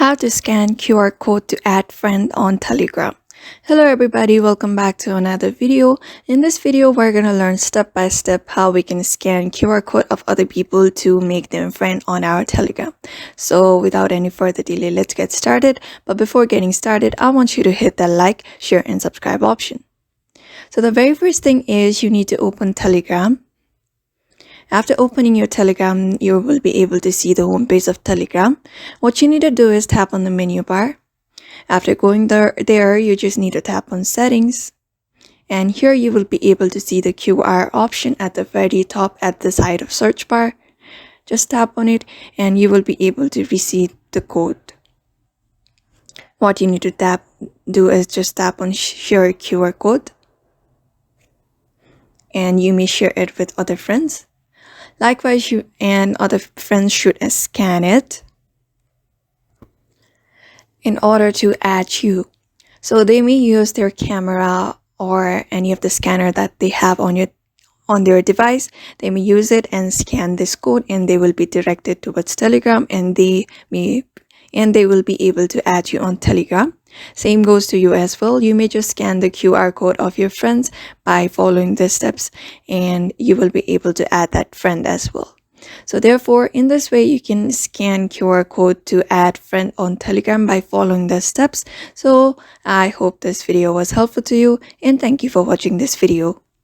How to scan QR code to add friend on Telegram. Hello everybody, welcome back to another video. In this video, we're gonna learn step by step how we can scan QR code of other people to make them friend on our Telegram. So without any further delay, let's get started. But before getting started, I want you to hit the like, share and subscribe option. So the very first thing is you need to open Telegram. After opening your Telegram, you will be able to see the homepage of Telegram. What you need to do is tap on the menu bar. After going there, you just need to tap on settings. And here you will be able to see the QR option at the very top at the side of search bar. Just tap on it and you will be able to receive the code. What you need to do is just tap on share QR code. And you may share it with other friends. Likewise, you and other friends should scan it in order to add you. So they may use their camera or any of the scanner that they have on their device. They may use it and scan this code, and they will be directed towards Telegram, and they will be able to add you on Telegram. Same goes to you as well. You may just scan the QR code of your friends by following the steps, and you will be able to add that friend as well. So therefore, in this way, you can scan QR code to add friend on Telegram by following the steps. So I hope this video was helpful to you, and thank you for watching this video.